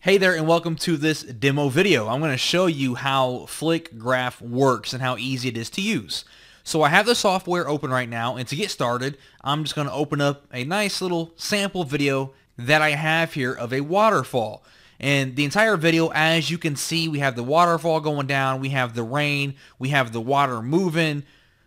Hey there and welcome to this demo video. I'm going to show you how FlickGraph works and how easy it is to use. So I have the software open right now, and to get started I'm just going to open up a nice little sample video that I have here of a waterfall. And the entire video, as you can see, we have the waterfall going down, we have the rain, we have the water moving.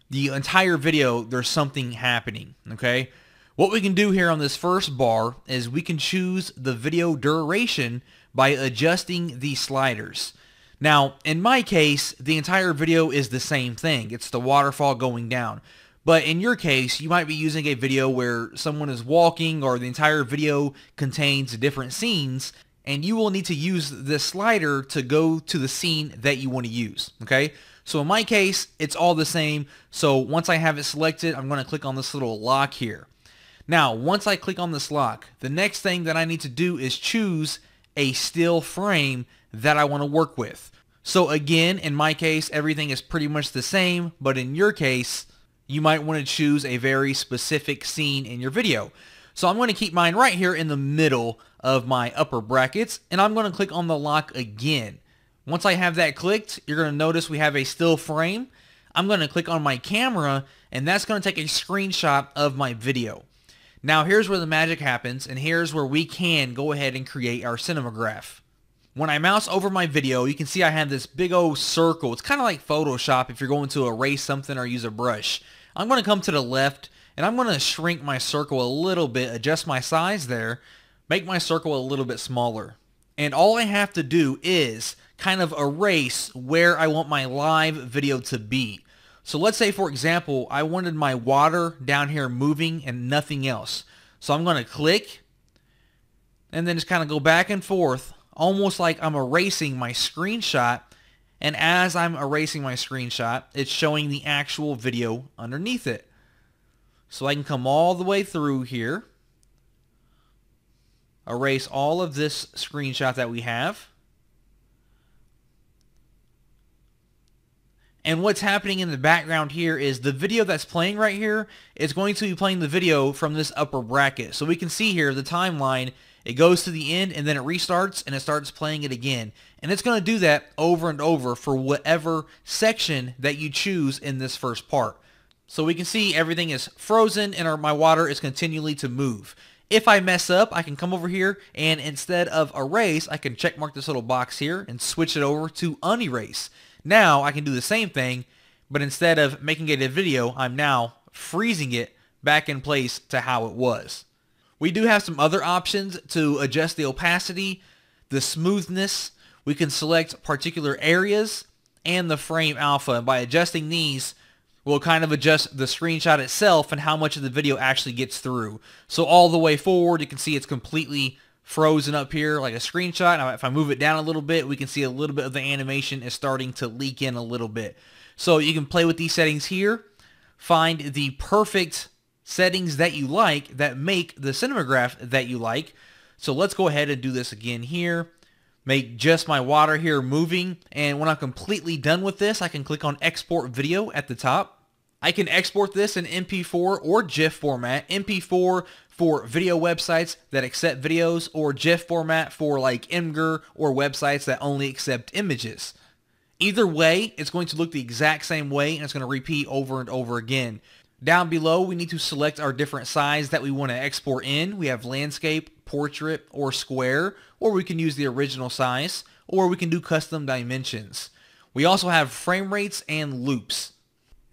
The entire video there's something happening, okay? What we can do here on this first bar is we can choose the video duration by adjusting these sliders. Now, in my case, the entire video is the same thing. It's the waterfall going down. But in your case, you might be using a video where someone is walking, or the entire video contains different scenes, and you will need to use this slider to go to the scene that you want to use, okay? So in my case, it's all the same. So once I have it selected, I'm going to click on this little lock here. Now, once I click on this lock, the next thing that I need to do is choose a still frame that I want to work with. So again, in my case, everything is pretty much the same, but in your case, you might want to choose a very specific scene in your video. So I'm going to keep mine right here in the middle of my upper brackets, and I'm going to click on the lock again. Once I have that clicked, you're going to notice we have a still frame. I'm going to click on my camera, and that's going to take a screenshot of my video. Now here's where the magic happens, and here's where we can go ahead and create our cinemagraph. When I mouse over my video, you can see I have this big old circle. It's kind of like Photoshop if you're going to erase something or use a brush. I'm going to come to the left, and I'm going to shrink my circle a little bit, adjust my size there, make my circle a little bit smaller. And all I have to do is kind of erase where I want my live video to be. So let's say, for example, I wanted my water down here moving and nothing else. So I'm going to click and then just kind of go back and forth, almost like I'm erasing my screenshot. And as I'm erasing my screenshot, it's showing the actual video underneath it. So I can come all the way through here, erase all of this screenshot that we have. And what's happening in the background here is the video that's playing right here is going to be playing the video from this upper bracket. So we can see here the timeline, it goes to the end and then it restarts and it starts playing it again. And it's going to do that over and over for whatever section that you choose in this first part. So we can see everything is frozen and my water is continually to move. If I mess up, I can come over here and instead of erase, I can check mark this little box here and switch it over to unerase. Now I can do the same thing, but instead of making it a video, I'm now freezing it back in place to how it was. We do have some other options to adjust the opacity, the smoothness. We can select particular areas and the frame alpha. And by adjusting these, we'll kind of adjust the screenshot itself and how much of the video actually gets through. So all the way forward, you can see it's completely frozen up here like a screenshot. Now if I move it down a little bit, we can see a little bit of the animation is starting to leak in a little bit. So you can play with these settings here, find the perfect settings that you like that make the cinemagraph that you like. So let's go ahead and do this again here. Make just my water here moving, and when I'm completely done with this, I can click on export video at the top. I can export this in MP4 or GIF format. MP4 for video websites that accept videos, or GIF format for like Imgur or websites that only accept images. Either way, it's going to look the exact same way and it's going to repeat over and over again. Down below, we need to select our different size that we want to export in. We have landscape, portrait, or square, or we can use the original size, or we can do custom dimensions. We also have frame rates and loops.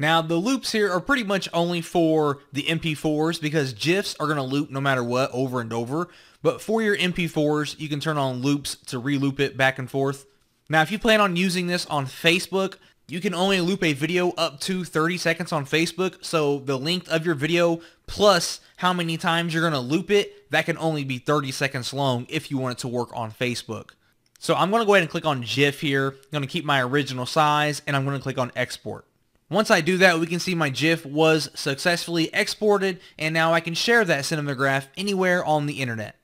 Now the loops here are pretty much only for the MP4s because GIFs are going to loop no matter what over and over. But for your MP4s, you can turn on loops to re-loop it back and forth. Now if you plan on using this on Facebook, you can only loop a video up to 30 seconds on Facebook. So the length of your video plus how many times you're going to loop it, that can only be 30 seconds long if you want it to work on Facebook. So I'm going to go ahead and click on GIF here. I'm going to keep my original size and I'm going to click on export. Once I do that, we can see my GIF was successfully exported, and now I can share that cinemagraph anywhere on the internet.